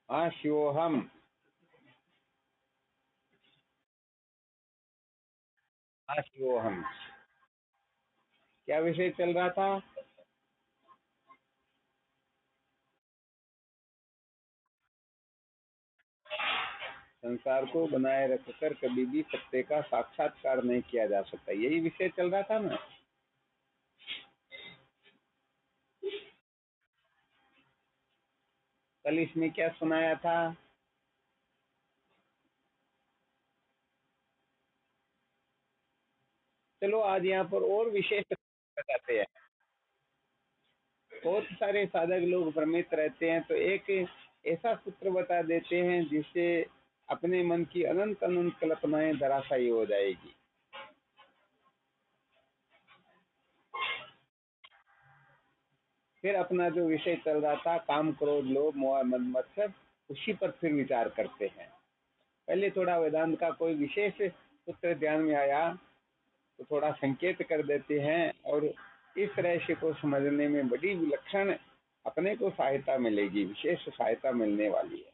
आश्योहम। आश्योहम। क्या विषय चल रहा था? संसार को बनाए रखकर कभी भी सत्य का साक्षात्कार नहीं किया जा सकता, यही विषय चल रहा था ना। कल इसमें क्या सुनाया था? चलो आज यहाँ पर और विशेष बताते हैं। बहुत सारे साधक लोग भ्रमित रहते हैं, तो एक ऐसा सूत्र बता देते हैं जिससे अपने मन की अनंत अनंत कल्पनाएं धराशायी हो जाएगी। फिर अपना जो विषय चल रहा था, काम क्रोध लोभ मोह मद मत्सर, उसी पर फिर विचार करते हैं। पहले थोड़ा वेदांत का कोई विशेष सूत्र ध्यान में आया तो थोड़ा संकेत कर देते हैं, और इस रहस्य को समझने में बड़ी विलक्षण अपने को सहायता मिलेगी, विशेष सहायता मिलने वाली है।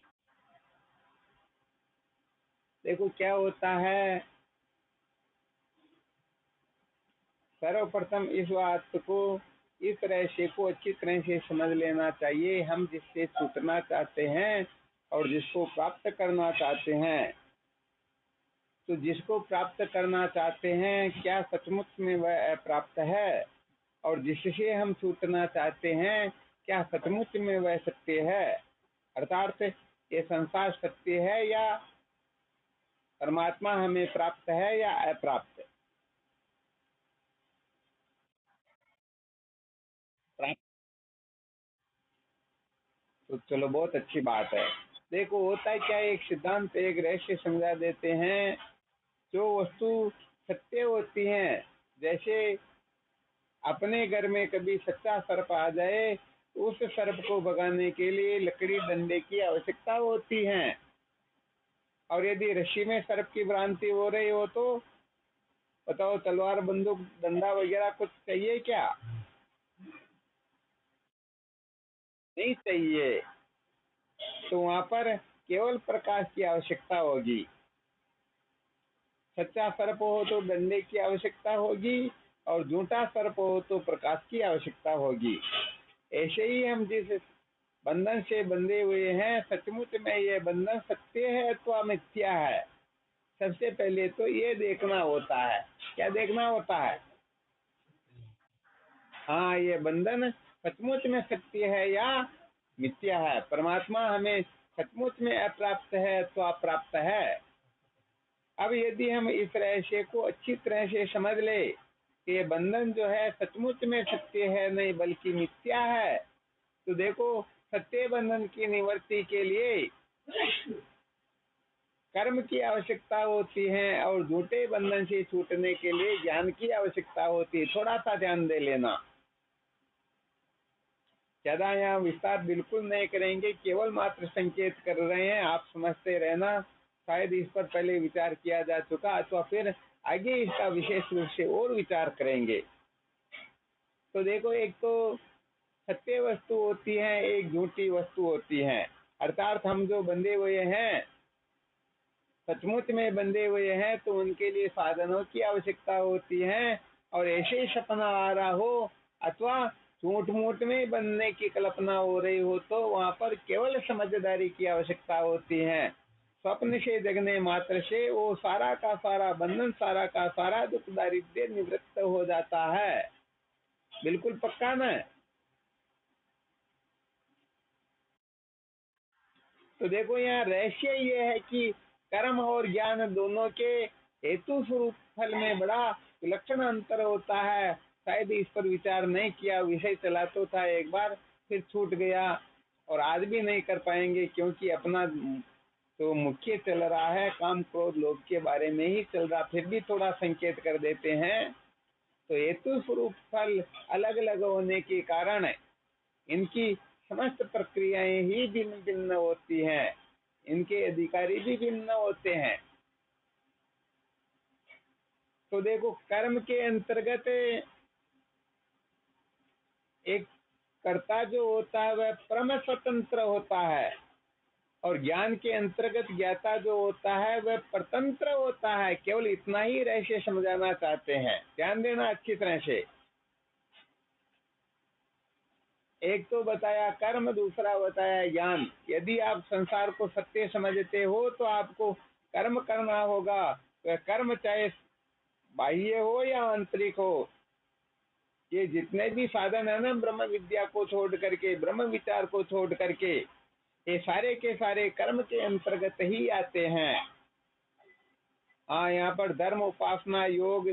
देखो क्या होता है, सर्वप्रथम इस बात को, इस रहस्य को अच्छी तरह से समझ लेना चाहिए। हम जिससे छूटना चाहते हैं और जिसको प्राप्त करना चाहते हैं, तो जिसको प्राप्त करना चाहते हैं क्या सचमुच में वह अप्राप्त है, और जिससे हम छूटना चाहते हैं क्या सचमुच में वह सत्य है। अर्थात ये संसार सत्य है या परमात्मा हमें प्राप्त है या अप्राप्त। प्राप्त। तो चलो बहुत अच्छी बात है। देखो होता है क्या, एक सिद्धांत एक रहस्य समझा देते हैं। जो वस्तु सत्य होती है, जैसे अपने घर में कभी सच्चा सर्प आ जाए तो उस सर्प को भगाने के लिए लकड़ी डंडे की आवश्यकता होती है। और यदि रस्सी में सर्प की भ्रांति हो रही हो तो बताओ, तलवार बंदूक डंडा वगैरह कुछ चाहिए क्या? नहीं चाहिए। तो वहां पर केवल प्रकाश की आवश्यकता होगी। सच्चा सर्प हो तो डंडे की आवश्यकता होगी, और झूठा सर्प हो तो प्रकाश की आवश्यकता होगी। ऐसे ही हम जिस बंधन से बंधे हुए हैं, सचमुच में ये बंधन सत्य है अथवा मिथ्या है, सबसे पहले तो ये देखना होता है। क्या देखना होता है? हाँ, ये बंधन सचमुच में सत्य है या मिथ्या है। परमात्मा हमें सचमुच में अप्राप्त है अथवा प्राप्त है। अब यदि हम इस रहस्य को अच्छी तरह से समझ ले कि ये बंधन जो है सचमुच में सत्य है नहीं बल्कि मिथ्या है, तो देखो सत्य बंधन की निवृत्ति के लिए कर्म की आवश्यकता होती है, और झूठे बंधन से छूटने के लिए ज्ञान की आवश्यकता होती है। थोड़ा सा ध्यान दे लेना, ज्यादा यहाँ विस्तार बिल्कुल नहीं करेंगे, केवल मात्र संकेत कर रहे हैं, आप समझते रहना। शायद इस पर पहले विचार किया जा चुका, अथवा फिर आगे इसका विशेष रूप से और विचार करेंगे। तो देखो, एक तो सत्य वस्तु होती है, एक झूठी वस्तु होती है। अर्थात हम जो बंधे हुए हैं, सचमुच में बंधे हुए हैं, तो उनके लिए साधनों की आवश्यकता होती है। और ऐसे सपना आ रहा हो अथवा झूठ मूठ में बनने की कल्पना हो रही हो, तो वहां पर केवल समझदारी की आवश्यकता होती है। स्वप्न से जगने मात्र से वो सारा का सारा बंधन, सारा का सारा दुख दारिद्र्य निवृत्त हो जाता है। बिल्कुल पक्का ना? तो देखो यहाँ रहस्य ये है कि कर्म और ज्ञान दोनों के हेतु स्वरूप फल में बड़ा विलक्षण अंतर होता है। शायद इस पर विचार नहीं किया, विषय चला तो था एक बार, फिर छूट गया, और आज भी नहीं कर पाएंगे, क्योंकि अपना तो मुख्य चल रहा है काम क्रोध लोभ के बारे में ही चल रहा। फिर भी थोड़ा संकेत कर देते हैं। तो हेतु स्वरूप फल अलग अलग होने के कारण इनकी समस्त प्रक्रियाएं ही भिन्न भिन्न होती हैं, इनके अधिकारी भी भिन्न होते हैं। तो देखो, कर्म के अंतर्गत एक कर्ता जो होता है वह परम स्वतंत्र होता है। और ज्ञान के अंतर्गत ज्ञाता जो होता है वह परतंत्र होता है। केवल इतना ही रहस्य समझाना चाहते हैं, ध्यान देना अच्छी तरह से। एक तो बताया कर्म, दूसरा बताया ज्ञान। यदि आप संसार को सत्य समझते हो तो आपको कर्म करना होगा। वह कर्म चाहे बाह्य हो या आंतरिक हो। ये जितने भी साधन है ना, ब्रह्म विद्या को छोड़ करके, ब्रह्म विचार को छोड़ करके, ये सारे के सारे कर्म के अंतर्गत ही आते हैं। हाँ, यहाँ पर धर्म, उपासना, योग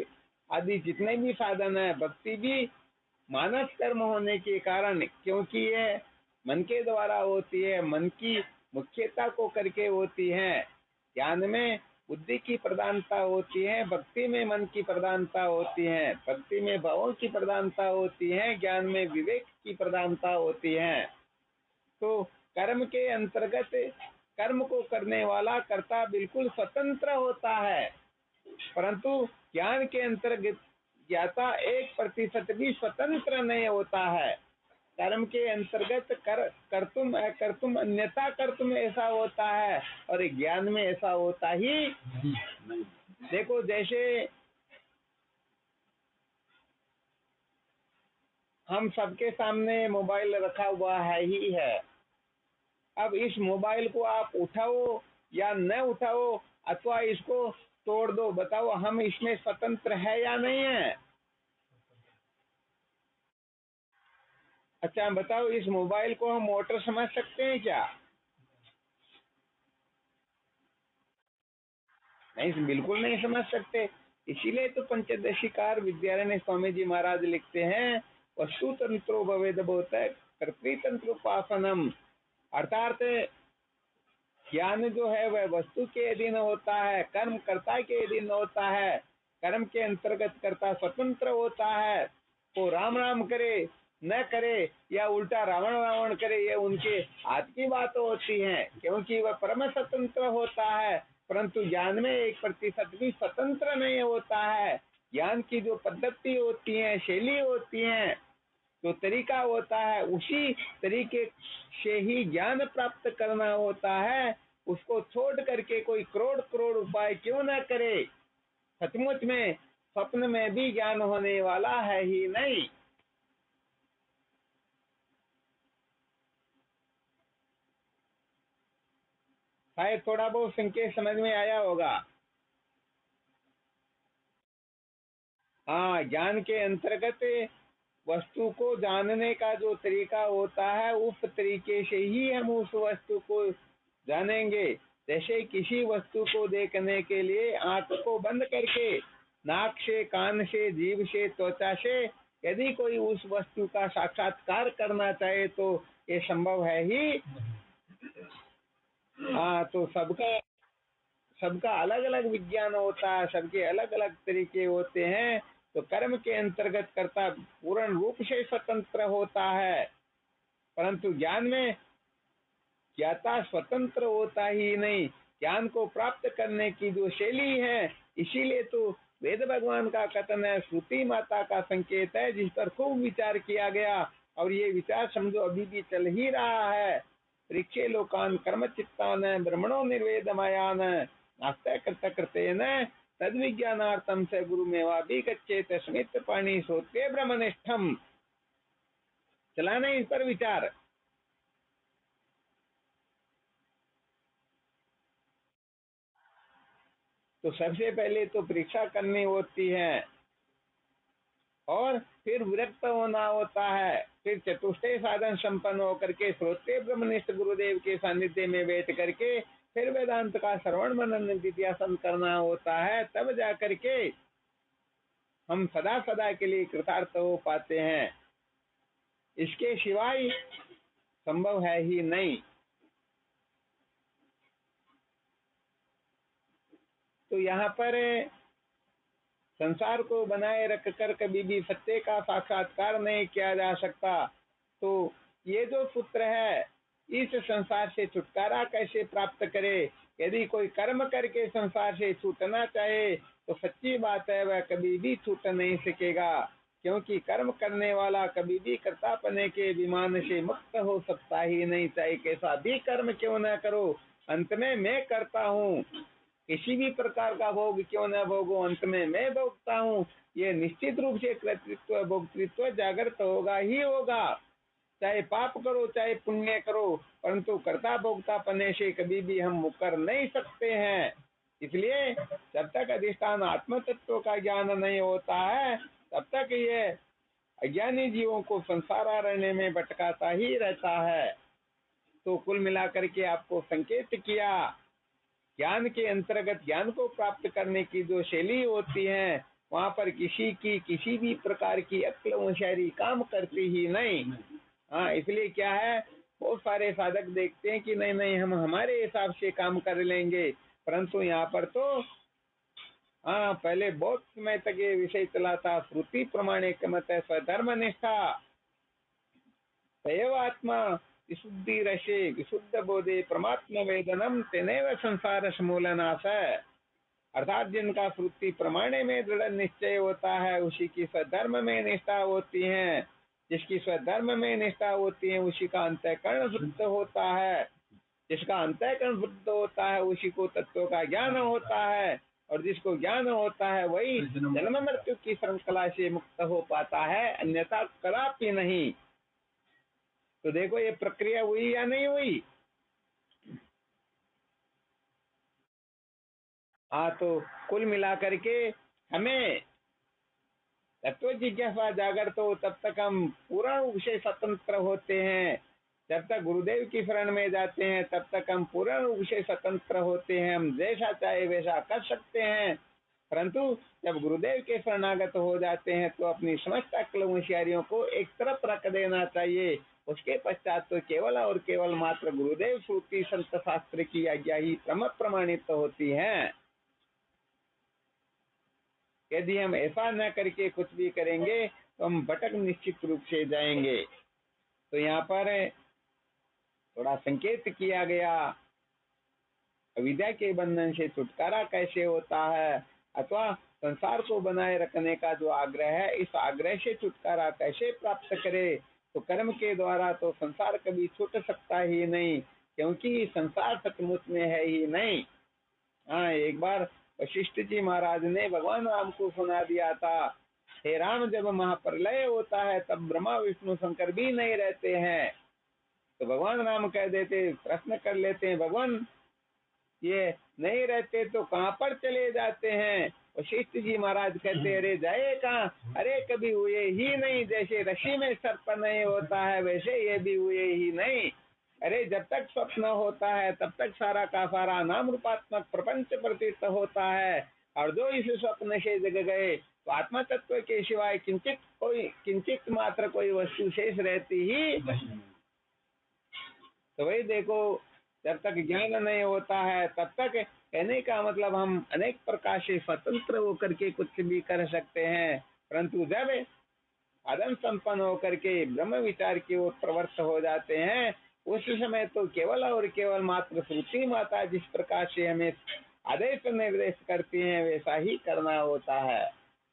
आदि जितने भी साधन है, भक्ति भी मानस कर्म होने के कारण, क्योंकि ये मन के द्वारा होती है, मन की मुख्यता को करके होती है। ज्ञान में बुद्धि की प्रधानता होती है, भक्ति में मन की प्रधानता होती है, भक्ति में भावों की प्रधानता होती है, ज्ञान में विवेक की प्रधानता होती है। तो कर्म के अंतर्गत कर्म को करने वाला कर्ता बिल्कुल स्वतंत्र होता है, परंतु ज्ञान के अंतर्गत ज्ञाता 1% भी स्वतंत्र नहीं होता है। कर्म के अंतर्गत कर्तुम अकर्तुम अन्यथा कर्तुम ऐसा होता है, और ज्ञान में ऐसा होता ही नहीं। देखो, जैसे हम सबके सामने मोबाइल रखा हुआ है ही है। अब इस मोबाइल को आप उठाओ या न उठाओ, अथवा इसको तोड़ दो, बताओ हम इसमें स्वतंत्र है या नहीं है? अच्छा बताओ, इस मोबाइल को हम मोटर समझ सकते हैं क्या? नहीं, बिल्कुल नहीं समझ सकते। इसीलिए तो पंचदशीकार विद्यारण्य स्वामी जी महाराज लिखते हैं, वस्तु तंत्रो भवेद भूत कर्तृतंत्र उपासनम। अर्थात ज्ञान जो है वह वस्तु के अधीन होता है, कर्म कर्ता के अधीन होता है। कर्म के अंतर्गत कर्ता स्वतंत्र होता है। वो राम राम करे न करे या उल्टा रावण रावण करे, ये उनके हाथ की बात होती है, क्योंकि वह परम स्वतंत्र होता है। परंतु ज्ञान में 1% भी स्वतंत्र नहीं होता है। ज्ञान की जो पद्धति होती है, शैली होती है, जो तरीका होता है, उसी तरीके से ही ज्ञान प्राप्त करना होता है। उसको छोड़ करके कोई करोड़ करोड़ उपाय क्यों न करे, सचमुच में स्वप्न में भी ज्ञान होने वाला है ही नहीं। शायद थोड़ा बहुत संकेत समझ में आया होगा। हाँ, ज्ञान के अंतर्गत वस्तु को जानने का जो तरीका होता है, उस तरीके से ही हम उस वस्तु को जानेंगे। जैसे किसी वस्तु को देखने के लिए आंख को बंद करके, नाक से, कान से, जीभ से, त्वचा से यदि कोई उस वस्तु का साक्षात्कार करना चाहे तो ये संभव है ही। हाँ, तो सबका सबका अलग अलग विज्ञान होता है, सबके अलग अलग तरीके होते हैं। तो कर्म के अंतर्गत कर्ता पूर्ण रूप से स्वतंत्र होता है, परंतु ज्ञान में ज्ञाता स्वतंत्र होता ही नहीं। ज्ञान को प्राप्त करने की जो शैली है, इसीलिए तो वेद भगवान का कथन है, श्रुति माता का संकेत है, जिस पर खूब विचार किया गया। और ये विचार समझो अभी भी चल ही रहा है। परीक्षे लोकान कर्म चित्तान ब्रह्मणो निर्वेदमयान नास्ते कृत कृतेन तद विज्ञानार्थम से गुरु मेवा भी गच्छेत स्मित पाणी सोते ब्रह्मनिष्ठम। चलाना इस पर विचार। तो सबसे पहले तो परीक्षा करनी होती है, और फिर विरक्त होना होता है, फिर चतुष्टय साधन संपन्न होकर के श्रोते ब्रह्मनिष्ठ गुरुदेव के सानिध्य में बैठ करके फिर वेदांत का श्रवण मनन निधिध्यासन करना होता है। तब जा करके हम सदा सदा के लिए कृतार्थ हो पाते हैं। इसके सिवाय संभव है ही नहीं। तो यहाँ पर संसार को बनाए रखकर कभी भी सत्य का साक्षात्कार नहीं किया जा सकता। तो ये जो सूत्र है, इस संसार से छुटकारा कैसे प्राप्त करे? यदि कोई कर्म करके संसार से छूटना चाहे तो सच्ची बात है वह कभी भी छूट नहीं सकेगा, क्योंकि कर्म करने वाला कभी भी कर्तापने के विमान से मुक्त हो सकता ही नहीं, चाहे कैसा भी कर्म क्यों न करो, अंत में मैं करता हूँ। किसी भी प्रकार का भोग क्यों न भोगो, अंत में मैं भोगता हूँ। ये निश्चित रूप से कर्तृत्व भोक्तृत्व जागृत होगा ही होगा, चाहे पाप करो चाहे पुण्य करो, परंतु कर्ता भोक्ता पने से कभी भी हम मुकर नहीं सकते हैं। इसलिए जब तक अधिष्ठान आत्म तत्व का ज्ञान नहीं होता है, तब तक ये अज्ञानी जीवों को संसार अरण्य में भटकाता ही रहता है। तो कुल मिलाकर के आपको संकेत किया, ज्ञान के अंतर्गत ज्ञान को प्राप्त करने की जो शैली होती है, वहाँ पर किसी की किसी भी प्रकार की अक्ल होशियारी काम करती ही नहीं। हाँ, इसलिए क्या है, बहुत सारे साधक देखते हैं कि नहीं नहीं हम हमारे हिसाब से काम कर लेंगे, परंतु यहाँ पर तो हाँ, पहले बहुत समय तक ये विषय चला था, श्रुति प्रमाणिक मत है, स्वधर्म निष्ठा तयव आत्मा विशुद्धि रसे विशुद्ध बोधे परमात्म वेदनम तेनेव संसार समूलनाश है। अर्थात जिनका श्रुति प्रमाणे में दृढ़ निश्चय होता है, उसी की स्वधर्म में निष्ठा होती है। जिसकी स्वधर्म में निष्ठा होती है, उसी का अंतःकरण शुद्ध होता है। जिसका अंतःकरण शुद्ध होता है, उसी को तत्व का ज्ञान होता है, और जिसको ज्ञान होता है वही जन्म मृत्यु की श्रृंखला से मुक्त हो पाता है, अन्यथा कदापि नहीं। तो देखो ये प्रक्रिया हुई या नहीं हुई। हाँ, तो कुल मिलाकर के हमें तत्व जिज्ञासा जागृत हो, तब तक हम पूर्ण रूप से स्वतंत्र होते हैं। जब तक गुरुदेव की शरण में जाते हैं, तब तक हम पूर्ण रूप से स्वतंत्र होते हैं। हम जैसा चाहे वैसा कर सकते हैं, परंतु जब गुरुदेव के शरणागत हो जाते हैं, तो अपनी समस्त अक्ल होशियारियों को एक तरफ रख देना चाहिए। उसके पश्चात तो केवल और केवल मात्र गुरुदेव श्रुति संत शास्त्र की आज्ञा ही प्रमाणित होती है। यदि हम ऐसा न करके कुछ भी करेंगे, तो हम भटक निश्चित रूप से जाएंगे। तो यहाँ पर थोड़ा संकेत किया गया, अविद्या के बंधन से छुटकारा कैसे होता है, अथवा संसार को बनाए रखने का जो आग्रह है, इस आग्रह से छुटकारा कैसे प्राप्त करे। तो कर्म के द्वारा तो संसार कभी छूट सकता ही नहीं, क्योंकि संसार सचमुच में है ही नहीं। हाँ, एक बार वशिष्ठ जी महाराज ने भगवान राम को सुना दिया था, हे राम, जब महाप्रलय होता है तब ब्रह्मा विष्णु शंकर भी नहीं रहते हैं। तो भगवान राम कह देते, प्रश्न कर लेते हैं, भगवान ये नहीं रहते तो कहाँ पर चले जाते हैं। वशिष्ठ जी महाराज कहते, अरे जाए कहाँ, अरे कभी हुए ही नहीं। जैसे रस्सी में सर्प नहीं होता है, वैसे ये भी हुए ही नहीं। अरे जब तक स्वप्न होता है, तब तक सारा का सारा नाम रूपात्मक प्रपंच प्रतीत होता है, और जो इस स्वप्न से जग गए, तो आत्मा तत्व के सिवाय किंचित मात्र कोई वस्तु शेष रहती ही। तो वही देखो, जब तक ज्ञान नहीं होता है, तब तक कहने का मतलब हम अनेक प्रकार से स्वतंत्र होकर के कुछ भी कर सकते हैं, परंतु जब आदम संपन्न होकर के ब्रह्म विचार की ओर प्रवृत्त हो जाते हैं, उस समय तो केवल और केवल मात्र श्रुति माता जिस प्रकार से हमें आदेश निर्देश करती हैं, वैसा ही करना होता है।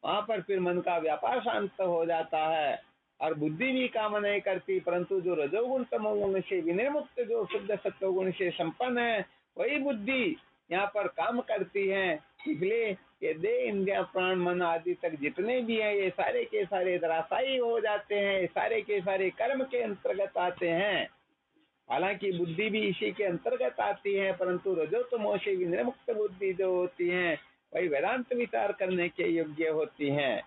वहाँ पर फिर मन का व्यापार शांत हो जाता है, और बुद्धि भी काम नहीं करती, परंतु जो रजोगुण तमोगुण से विनिर्मुक्त जो शुद्ध सत्वगुण से संपन्न है, वही बुद्धि यहाँ पर काम करती है। इसलिए ये देह इंद्रिया प्राण मन आदि तक जितने भी हैं, ये सारे के सारे धराशायी हो जाते हैं, सारे के सारे कर्म के अंतर्गत आते हैं। हालांकि बुद्धि भी इसी के अंतर्गत आती है, परंतु रजोतमो से विनिर्मुक्त बुद्धि जो होती है, वही वेदांत विचार करने के योग्य होती है।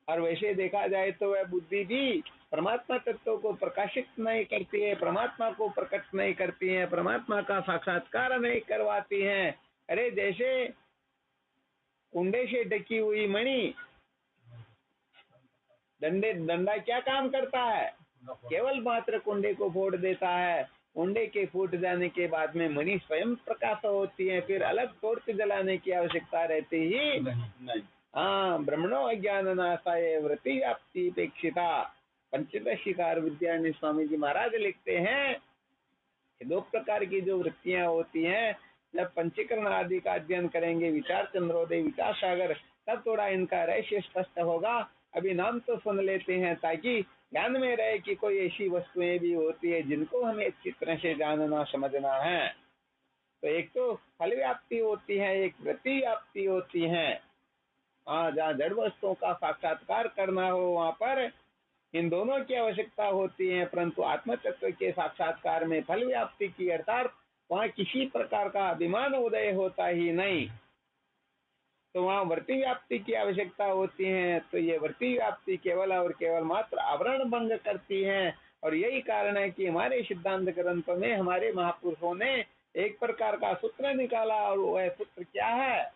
और वैसे देखा जाए तो वह बुद्धि भी परमात्मा तत्व को प्रकाशित नहीं करती है, परमात्मा को प्रकट नहीं करती है, परमात्मा का साक्षात्कार नहीं करवाती है। अरे जैसे कुंडे से ढकी हुई मणि, डंडा क्या काम करता है, केवल मात्र कुंडे को फोड़ देता है। कुंडे के फूट जाने के बाद में मणि स्वयं प्रकाश होती है, फिर अलग टॉर्च जलाने की आवश्यकता रहती ही नहीं। हाँ, ब्रह्मणो अज्ञान नाशाय वृत्ति व्याप्ति अपेक्षिता, पंचदशिकार विद्यारण्य स्वामी जी महाराज लिखते हैं, दो प्रकार की जो वृत्तियां होती हैं, जब पंचीकरण आदि का अध्ययन करेंगे, विचार चंद्रोदय विचार सागर, तब थोड़ा इनका रहस्य स्पष्ट होगा। अभी नाम तो सुन लेते हैं ताकि ध्यान में रहे कि कोई ऐसी वस्तुएं भी होती है जिनको हमें अच्छी तरह से जानना समझना है। तो एक तो फल व्याप्ति होती है, एक वृत्ति व्याप्ति होती है। हाँ, जहाँ जड़ वस्तुओं का साक्षात्कार करना हो वहाँ पर इन दोनों की आवश्यकता होती है, परंतु आत्म तत्व के साक्षात्कार में फल व्याप्ति की अर्थात वहाँ किसी प्रकार का अभिमान उदय होता ही नहीं, तो वहाँ वृत्ति व्याप्ति की आवश्यकता होती है। तो ये वृत्ति व्याप्ति केवल और केवल मात्र आवरण भंग करती है, और यही कारण है कि हमारे सिद्धांत ग्रंथों में हमारे महापुरुषों ने एक प्रकार का सूत्र निकाला, और वह सूत्र क्या है?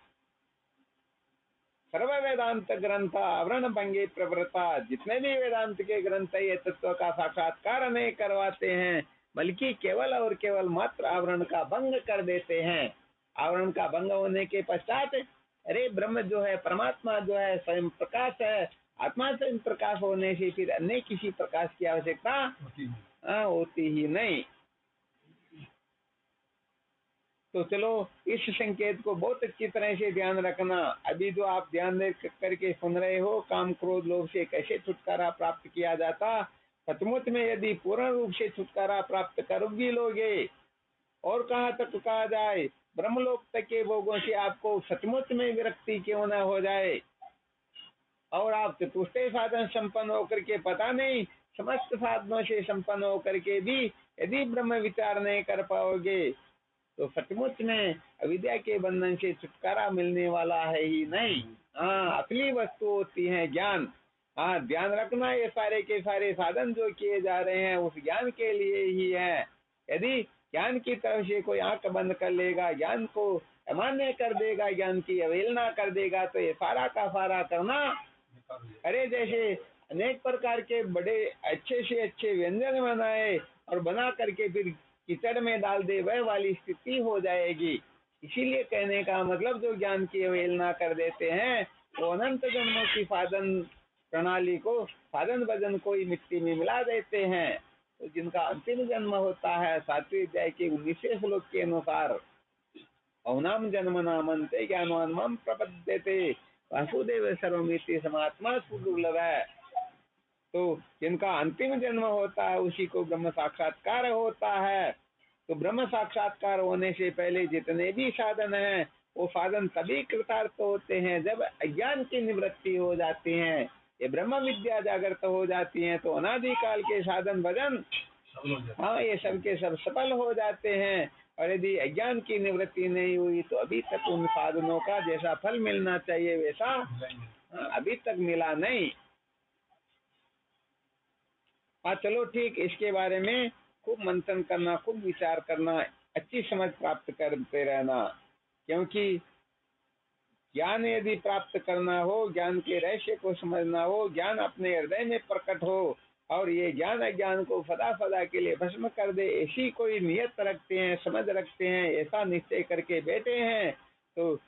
सर्व वेदांत ग्रंथ आवरण भंगे प्रवृत्ता। जितने भी वेदांत के ग्रंथ ये तत्व का साक्षात्कार नहीं करवाते हैं, बल्कि केवल और केवल मात्र आवरण का भंग कर देते हैं। आवरण का भंग होने के पश्चात अरे ब्रह्म जो है, परमात्मा जो है, स्वयं प्रकाश है। आत्मा स्वयं प्रकाश होने से फिर अन्य किसी प्रकाश की आवश्यकता होती ही नहीं। तो चलो इस संकेत को बहुत अच्छी तरह से ध्यान रखना। अभी जो आप ध्यान दे करके सुन रहे हो, काम क्रोध लोभ से कैसे छुटकारा प्राप्त किया जाता, सचमुच में यदि पूर्ण रूप से छुटकारा प्राप्त कर भी लोगे, और कहाँ तक कहा जाए, ब्रह्मलोक तक के भोगों से आपको सचमुच में विरक्ति क्यों न हो जाए, और आप चतुष्टय साधन संपन्न होकर के, पता नहीं समस्त साधनों से संपन्न होकर के भी यदि ब्रह्म विचार नहीं कर पाओगे, तो सचमुच में अविद्या के बंधन से छुटकारा मिलने वाला है ही नहीं। हाँ, असली वस्तु होती है ज्ञान। हाँ, ध्यान रखना, ये सारे के सारे साधन जो किए जा रहे हैं उस ज्ञान के लिए ही है। यदि ज्ञान की तरफ से कोई आंख बंद कर लेगा, ज्ञान को अमान्य कर देगा, ज्ञान की अवहेलना कर देगा, तो ये सारा का सारा करना, अरे जैसे अनेक प्रकार के बड़े अच्छे से अच्छे व्यंजन बनाए और बना करके फिर कीचड़ में डाल दे, वह वाली स्थिति हो जाएगी। इसीलिए कहने का मतलब, जो ज्ञान की अवहेलना कर देते हैं वो अनंत जन्मों की साधन प्रणाली को, साधन भजन को ही मिट्टी में मिला देते हैं। तो जिनका अंतिम जन्म होता है सातवीं अध्याय के 19वें श्लोक के अनुसार, औनाम जन्म नामन्ते ज्ञानवान माम प्रपद्यते वासुदेव सर्वमिति समात्मा सुदुर्लभ है। तो जिनका अंतिम जन्म होता है उसी को ब्रह्म साक्षात्कार होता है। तो ब्रह्म साक्षात्कार होने से पहले जितने भी साधन हैं, वो साधन तभी कृतार्थ होते हैं जब अज्ञान की निवृत्ति हो जाती है, ये ब्रह्म विद्या जागृत हो जाती है, तो अनादिकाल के साधन भजन, हाँ, ये सब के सब सफल हो जाते हैं। और यदि अज्ञान की निवृत्ति नहीं हुई तो अभी तक उन साधनों का जैसा फल मिलना चाहिए वैसा अभी तक मिला नहीं। हाँ, चलो ठीक, इसके बारे में खूब मंथन करना, खूब विचार करना, अच्छी समझ प्राप्त करते रहना। क्योंकि ज्ञान यदि प्राप्त करना हो, ज्ञान के रहस्य को समझना हो, ज्ञान अपने हृदय में प्रकट हो, और ये ज्ञान अज्ञान को सदा सदा के लिए भस्म कर दे, ऐसी कोई नियत रखते हैं, समझ रखते हैं, ऐसा निश्चय करके बैठे हैं, तो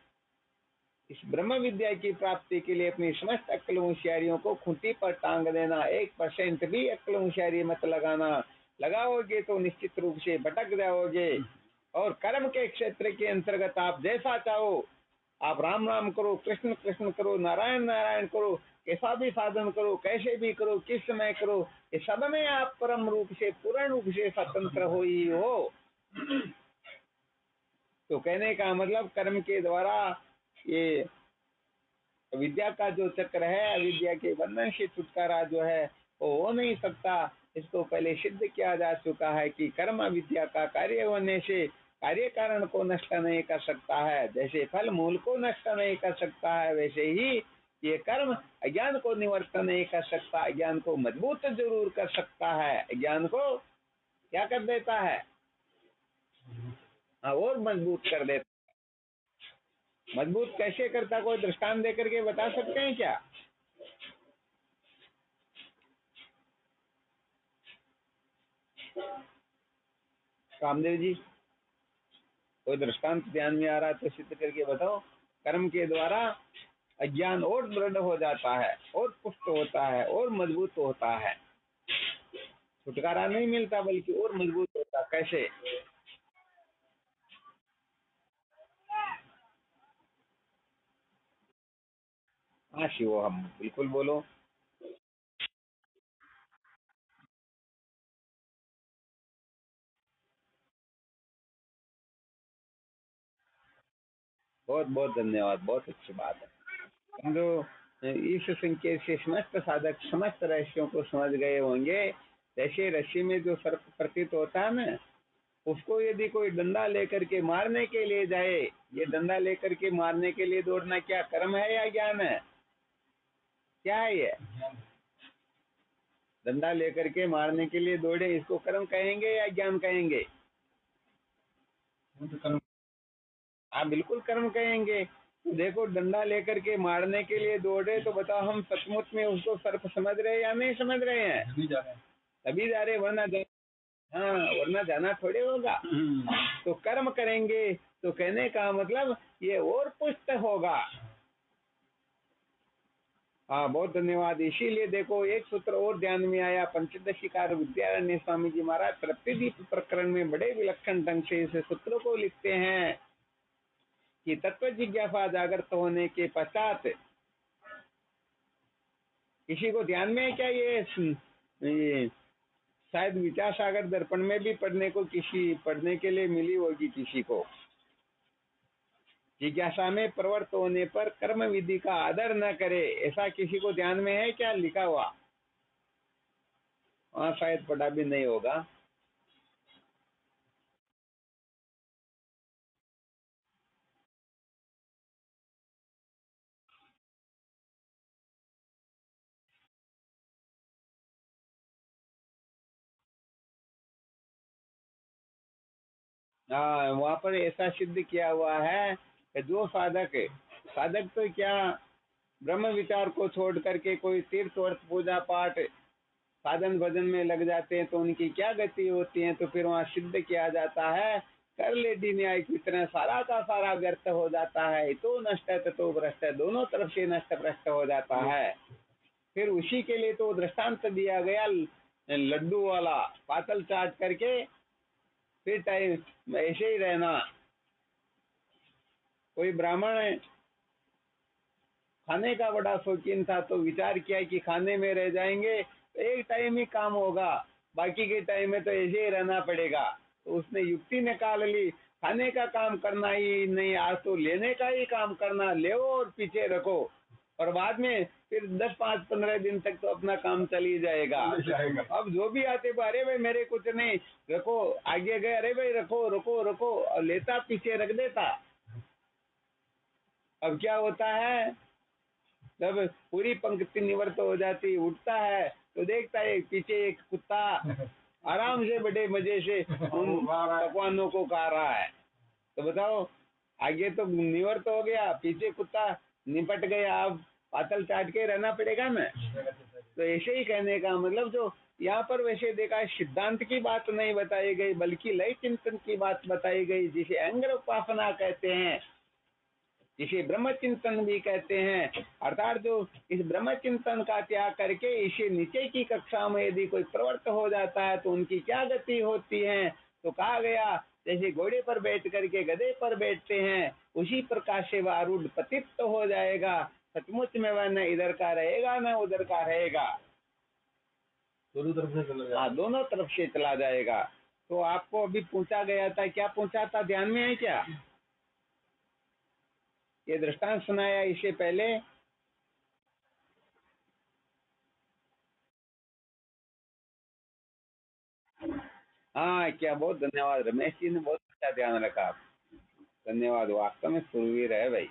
इस ब्रह्म विद्या की प्राप्ति के लिए अपनी समस्त अक्ल होशियारियों को खूंटी पर टांग देना। 1% भी अक्ल होशियारी मत लगाना, लगाओगे तो निश्चित रूप से भटक जाओगे। और कर्म के क्षेत्र के अंतर्गत आप जैसा चाहो, आप राम राम करो, कृष्ण कृष्ण करो, नारायण नारायण करो, कैसा भी साधन करो, कैसे भी करो, किस समय करो, ये सब में आप परम रूप से, पूर्ण रूप से स्वतंत्र हो ही हो। तो कहने का मतलब, कर्म के द्वारा ये विद्या का जो चक्र है, अविद्या के बंधन से छुटकारा जो है वो हो नहीं सकता। इसको पहले सिद्ध किया जा चुका है कि कर्म विद्या का कार्य होने से कार्य कारण को नष्ट नहीं कर सकता है। जैसे फल मूल को नष्ट नहीं कर सकता है, वैसे ही ये कर्म अज्ञान को निवर्त नहीं कर सकता, अज्ञान को मजबूत जरूर कर सकता है। अज्ञान को क्या कर देता है? और मजबूत कर देता। मजबूत कैसे करता, कोई दृष्टांत देकर के बता सकते हैं क्या? रामदेव जी, कोई दृष्टांत ध्यान में आ रहा है तो सिद्ध करके बताओ। कर्म के द्वारा अज्ञान और दृढ़ हो जाता है, और पुष्ट होता है, और मजबूत होता है। छुटकारा नहीं मिलता बल्कि और मजबूत होता। कैसे? हाँ शिवो, हम बिल्कुल बोलो। बहुत बहुत धन्यवाद, बहुत अच्छी बात है। हम जो इस संकेत से समस्त साधक समस्त रहस्यों को समझ गए होंगे। जैसे रस्सी में जो सर्प प्रतीत होता है ना, उसको यदि कोई डंडा लेकर के मारने के लिए जाए, ये डंडा लेकर के मारने के लिए दौड़ना क्या कर्म है या ज्ञान है? क्या है ये? डंडा लेकर के मारने के लिए दौड़े, इसको कर्म कहेंगे या ज्ञान कहेंगे? हाँ, बिल्कुल कर्म कहेंगे। तो देखो, डंडा लेकर के मारने के लिए दौड़े, तो बताओ हम सचमुच में उसको सर्प समझ रहे हैं या नहीं समझ रहे हैं? तभी जा रहे, वरना हाँ, वरना जाना थोड़े होगा। तो कर्म करेंगे, तो कहने का मतलब ये और पुष्ट होगा। हाँ, बहुत धन्यवाद। इसीलिए देखो, एक सूत्र और ध्यान में आया। पंचदशीकार विद्यारण्य स्वामी जी महाराज तृप्तिदीप प्रकरण में बड़े विलक्षण ढंग से इस सूत्र को लिखते हैं कि तत्व जिज्ञासा जागृत होने के पश्चात, किसी को ध्यान में है क्या ये शायद विचार सागर दर्पण में भी पढ़ने के लिए मिली होगी किसी को। जिज्ञासा में प्रवृत्त होने पर कर्म विधि का आदर न करे, ऐसा किसी को ध्यान में है क्या लिखा हुआ? हाँ, शायद पढ़ा भी नहीं होगा। हाँ, वहाँ पर ऐसा सिद्ध किया हुआ है कि जो साधक तो क्या ब्रह्म विचार को छोड़ करके कोई तीर्थ वर्थ पूजा पाठ साधन भजन में लग जाते हैं, तो उनकी क्या गति होती है? तो फिर वहाँ सिद्ध किया जाता है, कर ले दी न्याय की तरह सारा का सारा व्यर्थ हो जाता है। तो नष्ट है तो भ्रष्ट है, दोनों तरफ से नष्ट भ्रष्ट हो जाता है। फिर उसी के लिए तो दृष्टांत दिया गया, लड्डू वाला पातल चाट करके फिर टाइम ऐसे ही रहना। कोई ब्राह्मण खाने का बड़ा शौकीन था, तो विचार किया कि खाने में रह जाएंगे तो एक टाइम ही काम होगा, बाकी के टाइम में तो ऐसे ही रहना पड़ेगा। तो उसने युक्ति निकाल ली, खाने का काम करना ही नहीं, आज तो लेने का ही काम करना, ले और पीछे रखो, और बाद में फिर 10, 5, 15 दिन तक तो अपना काम चल ही जाएगा। अब जो भी आते, अरे भाई मेरे कुछ नहीं, रखो, आगे गए, अरे भाई रखो रखो रखो, और लेता पीछे रख देता। अब क्या होता है, जब पूरी पंक्ति निवृत्त हो जाती, उठता है तो देखता है पीछे एक कुत्ता आराम से बड़े मजे से उन पकवानों को खा रहा है। तो बताओ, आगे तो निवृत्त हो गया, पीछे कुत्ता निपट गया, अब पातल चाट के रहना पड़ेगा ना। तो ऐसे ही कहने का मतलब, जो यहाँ पर वैसे देखा, सिद्धांत की बात नहीं बताई गई, बल्कि लय चिंतन की बात बताई गई, जिसे अंग्र उपासना कहते हैं, जिसे ब्रह्म चिंतन भी कहते हैं। अर्थात जो इस ब्रह्म चिंतन का त्याग करके इसे नीचे की कक्षा में यदि कोई प्रवृत्त हो जाता है, तो उनकी क्या गति होती है? तो कहा गया, जैसे घोड़े पर बैठ करके गधे पर बैठते हैं, उसी प्रकार से वह आरूढ़ पतित तो हो जाएगा। सचमुच में वह न इधर का रहेगा न उधर का रहेगा, दोनों तरफ से चला जाएगा। हाँ, दोनों तरफ से चला जाएगा। तो आपको अभी पूछा गया था, क्या पूछा था, ध्यान में है क्या? ये दृष्टांत सुनाया इससे पहले। हाँ, क्या, बहुत धन्यवाद, रमेश जी ने बहुत अच्छा ध्यान रखा। धन्यवाद, वास्तव में सुरवीर है भाई।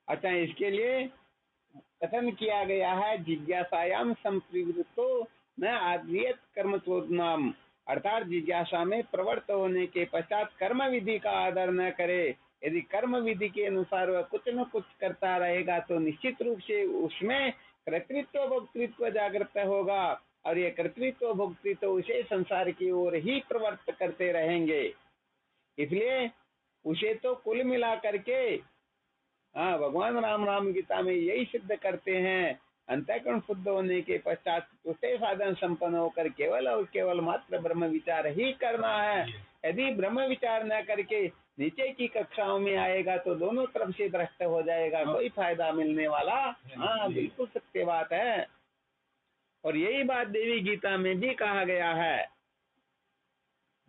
अच्छा, इसके लिए कथन किया गया है, जिज्ञासायाम संप्रवृत्तो न आद्रियत कर्म चोदनाम, अर्थात जिज्ञासा में प्रवृत्त होने के पश्चात कर्म विधि का आदर न करे। यदि कर्म विधि के अनुसार वह कुछ न कुछ करता रहेगा, तो निश्चित रूप से उसमें कर्तृत्व भोक्तृत्व जागृत होगा, और ये कर्तृत्व भोक्तृत्व उसे संसार की ओर ही प्रवृत्त करते रहेंगे। इसलिए उसे तो कुल मिला करके, हाँ, भगवान राम गीता में यही सिद्ध करते हैं, अंतःकरण शुद्ध होने के पश्चात उसे साधन संपन्न होकर केवल और केवल मात्र ब्रह्म विचार ही करना है। यदि ब्रह्म विचार न करके नीचे की कक्षाओं में आएगा, तो दोनों तरफ से भ्रष्ट हो जाएगा, कोई फायदा मिलने वाला। हाँ, बिल्कुल सत्य बात है। और यही बात देवी गीता में भी कहा गया है।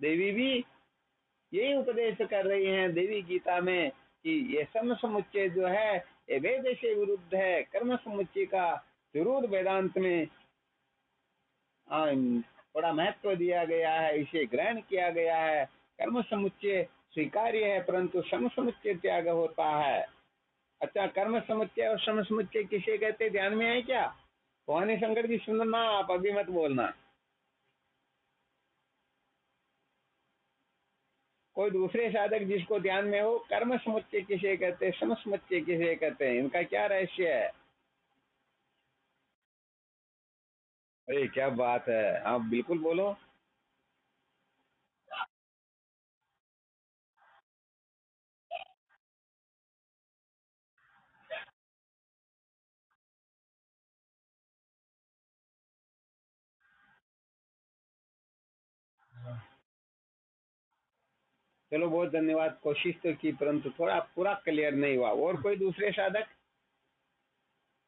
देवी भी यही उपदेश कर रही हैं देवी गीता में, कि ये सम समुच्चय जो है ये वेद से विरुद्ध है। कर्म समुच्चय का जरूर वेदांत में बड़ा महत्व दिया गया है, इसे ग्रहण किया गया है। कर्म समुच्चय स्वीकार्य है, परंतु सम समुच्चय त्याग होता है। अच्छा, कर्म समुच्चय और सम समुच्चय किसे कहते, ध्यान में है क्या? भवानी शंकर जी सुनना, आप अभी मत बोलना। कोई दूसरे साधक जिसको ध्यान में हो, कर्म समुच्चय किसे कहते, सम समुच्चय किसे कहते हैं, इनका क्या रहस्य है? अरे क्या बात है, आप बिल्कुल बोलो। चलो, बहुत धन्यवाद, कोशिश तो की, परंतु थोड़ा पूरा क्लियर नहीं हुआ। और कोई दूसरे साधक?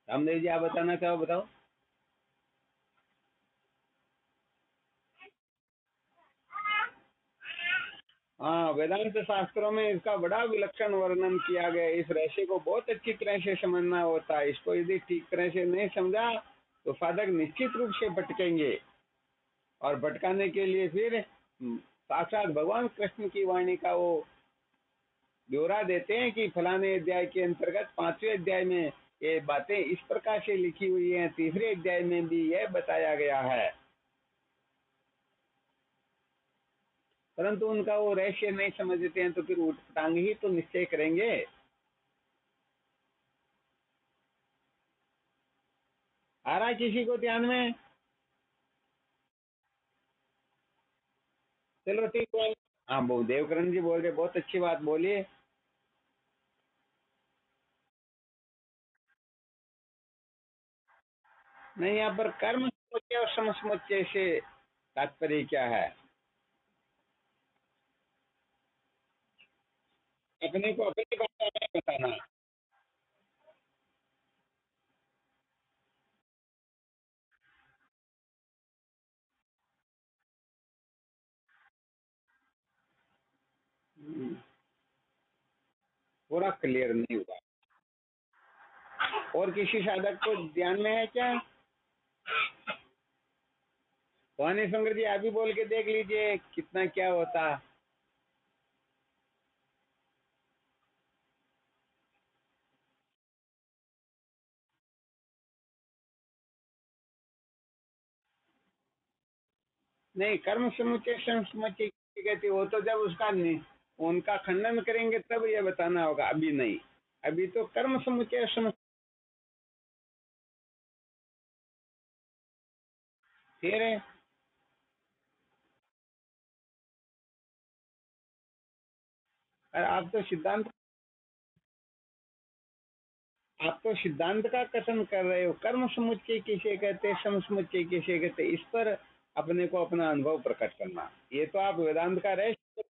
रामदेव जी, आप बताना चाहो, बताओ। हाँ, वेदांत शास्त्रों में इसका बड़ा विलक्षण वर्णन किया गया है। इस रहस्य को बहुत अच्छी तरह से समझना होता है। इसको यदि ठीक तरह से नहीं समझा तो साधक निश्चित रूप से भटकेंगे, और भटकाने के लिए फिर साक्षात भगवान कृष्ण की वाणी का वो ब्यौरा देते हैं कि फलाने अध्याय के अंतर्गत 5वें अध्याय में ये बातें इस प्रकार से लिखी हुई हैं, तीसरे अध्याय में भी यह बताया गया है। परंतु उनका वो रहस्य नहीं समझते हैं, तो फिर उठपटांग ही तो निश्चय करेंगे। आ रहा है किसी को ध्यान में? चलो ठीक है। हाँ, वो देवकरण जी बोल रहे, बहुत अच्छी बात बोलिए। नहीं, यहाँ पर कर्म समुच्चय और सम समुच्चय से तात्पर्य क्या है? अपने को अपनी भाषा में बताना। पूरा क्लियर नहीं हुआ। और किसी साधक को ध्यान में है क्या? भवानी शंकर जी, आप भी बोल के देख लीजिए कितना क्या होता। नहीं, कर्म समुच्चय सम समुच्चय कहती, वो तो जब उसका उनका खंडन करेंगे तब ये बताना होगा, अभी नहीं। अभी तो कर्म समुच्चय सम फिर है। और आप तो सिद्धांत का कथन कर रहे हो। कर्म समुच्चय किसे कहते, सम समुच्चय किसे कहते, इस पर अपने को अपना अनुभव प्रकट करना, ये तो आप वेदांत का रहस्य।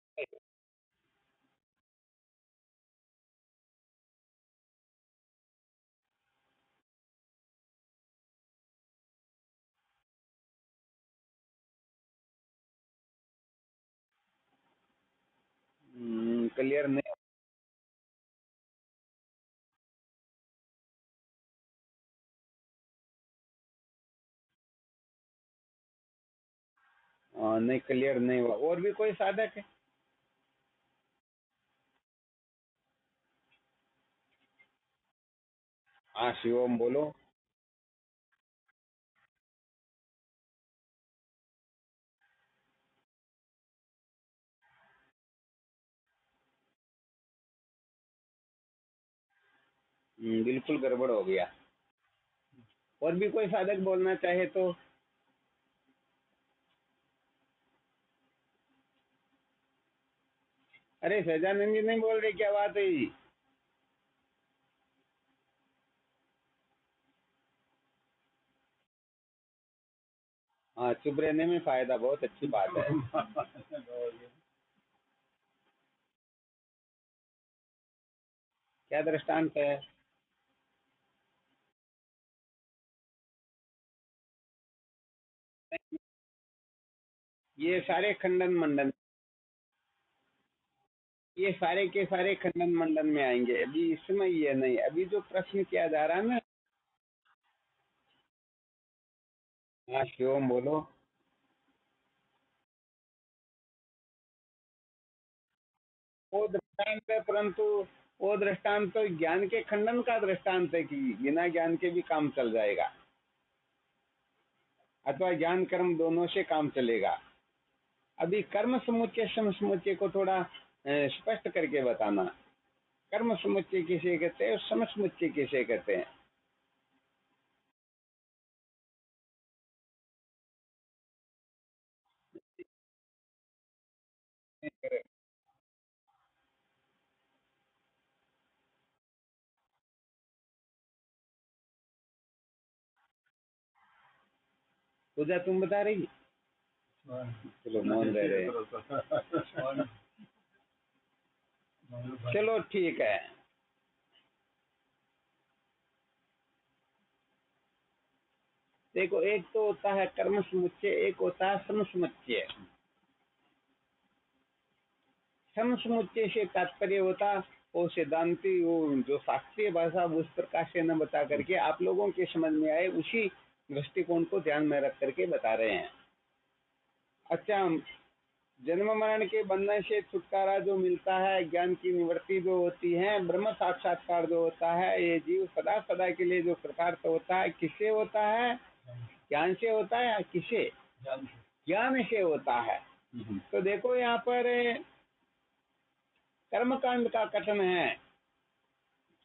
क्लियर नहीं। नहीं, क्लियर नहीं हुआ। और भी कोई साधक है? हाँ, शिवम बोलो। बिल्कुल गड़बड़ हो गया। और भी कोई साधक बोलना चाहे तो? अरे सहजानंद जी नहीं बोल रहे, क्या बात है? हाँ, चुप रहने में फायदा, बहुत अच्छी बात है। क्या दृष्टांत है? ये सारे खंडन मंडन। ये सारे के सारे खंडन मंडन में आएंगे, अभी इसमें ये नहीं। अभी जो प्रश्न किया जा रहा है ना। हाँ शिवम बोलो। वो दृष्टांत है, परंतु वो दृष्टांत तो ज्ञान के खंडन का दृष्टांत है कि बिना ज्ञान के भी काम चल जाएगा, अथवा ज्ञान कर्म दोनों से काम चलेगा। अभी कर्म समुच्चय सम समुच्चय को थोड़ा स्पष्ट करके बताना। कर्म समुच्चय किसे कहते हैं, सम समुच्चय किसे कहते हैं? पूजा तुम बता रही? चलो मौन रह रहे हैं। चलो ठीक है। देखो, एक तो होता है कर्म समुच्चय, एक होता है सम समुच्चय। सम समुच्चय से तात्पर्य होता वो सिद्धांति, वो जो शास्त्रीय भाषा उस प्रकार से न बता करके आप लोगों के समझ में आए उसी दृष्टिकोण को ध्यान में रख करके बता रहे हैं। अच्छा, जन्म मरण के बंधन से छुटकारा जो मिलता है, ज्ञान की निवृत्ति जो होती है, ब्रह्म साक्षात्कार जो होता है, ये जीव सदा सदा के लिए जो कृतार्थ होता है, किससे होता है? ज्ञान से होता है या किसे? ज्ञान से होता है। तो देखो यहाँ पर कर्मकांड का कथन है,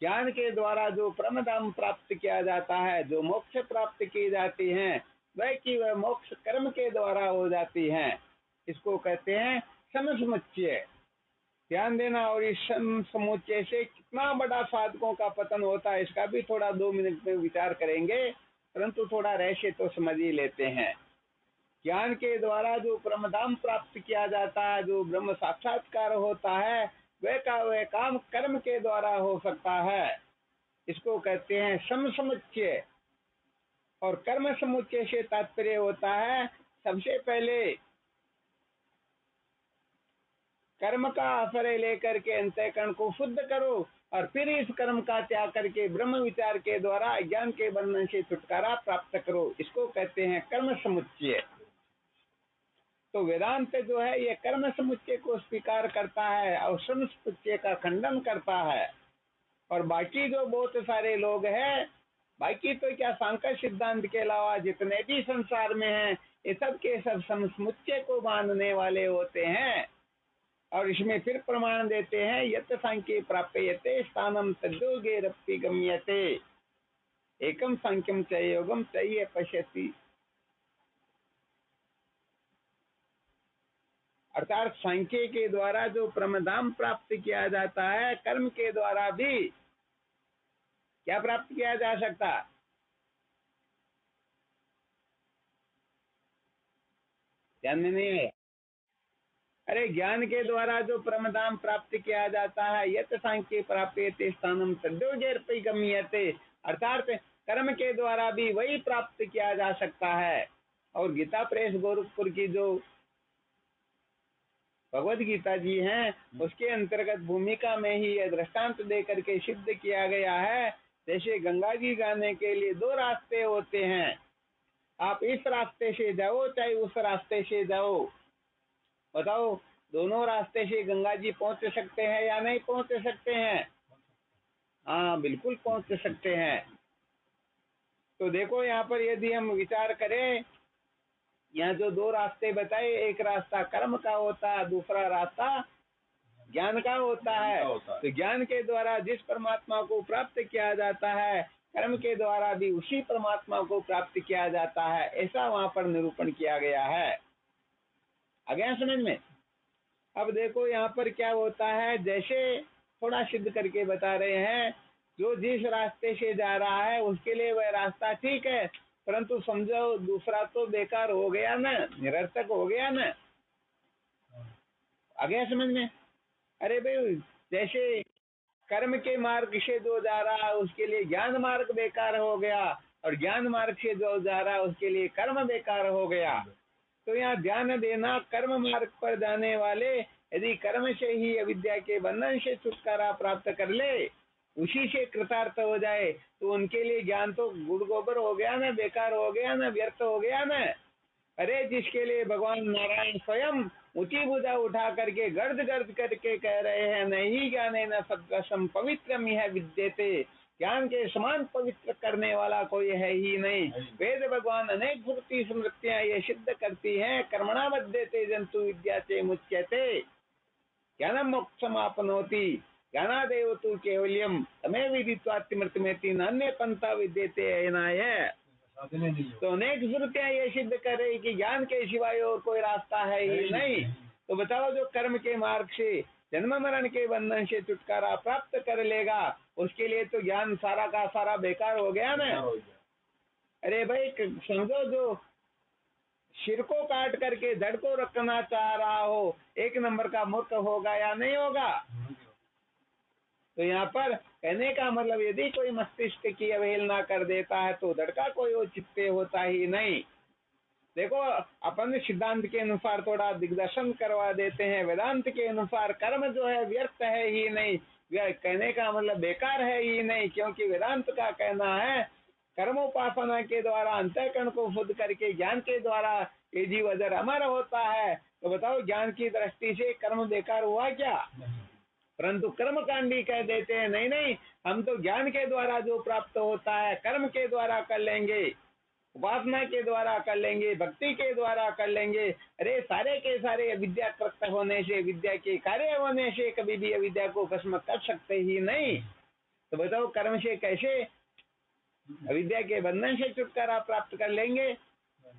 ज्ञान के द्वारा जो परम धाम प्राप्त किया जाता है, जो मोक्ष प्राप्त की जाती है, वह की वह मोक्ष कर्म के द्वारा हो जाती है। इसको कहते हैं सम समुच्चय। ध्यान देना। और इस सम समुच्चय से कितना बड़ा साधकों का पतन होता है, इसका भी थोड़ा 2 मिनट में विचार करेंगे, परंतु थोड़ा रहस्य तो समझ ही लेते हैं। ज्ञान के द्वारा जो परमधाम प्राप्त किया जाता है, जो ब्रह्म साक्षात्कार होता है, वह का वह काम कर्म के द्वारा हो सकता है। इसको कहते हैं सम समुच्चय। और कर्म समुच्चय से तात्पर्य होता है, सबसे पहले कर्म का आश्रय लेकर के अंतःकरण को शुद्ध करो, और फिर इस कर्म का त्याग करके ब्रह्म विचार के द्वारा ज्ञान के बंधन से छुटकारा प्राप्त करो। इसको कहते हैं कर्म समुच्चय। तो वेदांत जो है ये कर्म समुच्चय को स्वीकार करता है और सम समुच्चय का खंडन करता है। और बाकी जो बहुत सारे लोग हैं, बाकी तो क्या सांख्य सिद्धांत के अलावा जितने भी संसार में हैं, ये सब के सब सम समुच्चय को मानने वाले होते हैं। और इसमें फिर प्रमाण देते हैं, यत सांख्य प्राप्यते स्थानम तद्योगे रप्ति गम्यते, एकम सांख्यम च योगम चये पश्यति। अर्थात सांख्य के द्वारा जो परमधाम प्राप्त किया जाता है, कर्म के द्वारा भी क्या प्राप्त किया जा सकता? ध्यान में नहीं है? अरे ज्ञान के द्वारा जो परमधाम प्राप्त किया जाता है, यत सांख्य प्राप्यते स्थानम तद्योगे गम्यते, अर्थात कर्म के द्वारा भी वही प्राप्त किया जा सकता है। और गीता प्रेस गोरखपुर की जो भगवत गीता जी हैं, उसके अंतर्गत भूमिका में ही यह दृष्टांत दे करके सिद्ध किया गया है। जैसे गंगा जी जाने के लिए 2 रास्ते होते हैं, आप इस रास्ते से जाओ चाहे उस रास्ते से जाओ, बताओ दोनों रास्ते से गंगा जी पहुंच सकते हैं या नहीं पहुंच सकते हैं? हाँ बिल्कुल पहुंच सकते हैं। तो देखो यहाँ पर यदि हम विचार करें, यहाँ जो 2 रास्ते बताए, एक रास्ता कर्म का होता है, दूसरा रास्ता ज्ञान का होता है। तो ज्ञान के द्वारा जिस परमात्मा को प्राप्त किया जाता है, कर्म के द्वारा भी उसी परमात्मा को प्राप्त किया जाता है, ऐसा वहां पर निरूपण किया गया है। आ गया समझ में? अब देखो यहाँ पर क्या होता है, जैसे थोड़ा सिद्ध करके बता रहे हैं, जो जिस रास्ते से जा रहा है उसके लिए वह रास्ता ठीक है, परंतु समझो दूसरा तो बेकार हो गया ना, निरर्थक हो गया ना। आ गया समझ में? अरे भाई, जैसे कर्म के मार्ग से जो जा रहा है उसके लिए ज्ञान मार्ग बेकार हो गया, और ज्ञान मार्ग से जो जा रहा है उसके लिए कर्म बेकार हो गया। तो यहाँ ध्यान देना, कर्म मार्ग पर जाने वाले यदि कर्म से ही अविद्या के बंधन से छुटकारा प्राप्त कर ले, उसी से कृतार्थ हो जाए, तो उनके लिए ज्ञान तो गुड़ गोबर हो गया ना, बेकार हो गया ना, व्यर्थ हो गया ना। अरे जिसके लिए भगवान नारायण स्वयं ऊंची भुजा उठा करके गर्द गर्द करके कह रहे हैं, नहीं ज्ञाने न सद्वशम पवित्रम यह विद्यते, ज्ञान के समान पवित्र करने वाला कोई है ही नहीं। वेद भगवान अनेक श्रुति स्मृतियां ये सिद्ध करती हैं, कर्मणा बध्यते जंतु विद्या से मुच्यते ज्ञानम मोक्षमापनोति ज्ञानादेव तु केवल्यम तमे विदित्वात्मृतमेति नान्य पंथा विद्यते एनाय। तो अनेक श्रुतियां ये सिद्ध कर रही कि ज्ञान के सिवाय और कोई रास्ता है ही नहीं। तो बताओ, जो कर्म के मार्ग से जन्म मरण के बंधन से छुटकारा प्राप्त कर लेगा, उसके लिए तो ज्ञान सारा का सारा बेकार हो गया ना। अरे भाई समझो, जो सिर को काट करके धड़ को रखना चाह रहा हो, एक नंबर का मूर्ख होगा या नहीं होगा। तो यहाँ पर कहने का मतलब, यदि कोई मस्तिष्क की अवहेलना कर देता है तो धड़ का कोई औचित्य होता ही नहीं। देखो, अपन सिद्धांत के अनुसार थोड़ा दिग्दर्शन करवा देते हैं। वेदांत के अनुसार कर्म जो है व्यर्थ है ही नहीं, कहने का मतलब बेकार है ही नहीं, क्योंकि वेदांत का कहना है कर्मोपासना के द्वारा अंतःकरण को शुद्ध करके ज्ञान के द्वारा ये जीव अजर अमर होता है। तो बताओ, ज्ञान की दृष्टि से कर्म बेकार हुआ क्या? परंतु कर्मकांडी कह देते हैं, नहीं नहीं, हम तो ज्ञान के द्वारा जो प्राप्त होता है कर्म के द्वारा कर लेंगे, उपासना के द्वारा कर लेंगे, भक्ति के द्वारा कर लेंगे। अरे सारे के सारे अविद्या कृत होने से, विद्या के कार्य होने से कभी भी अविद्या को भस्म कर सकते ही नहीं। तो बताओ, कर्म से कैसे अविद्या के बंधन से छुटकारा प्राप्त कर लेंगे?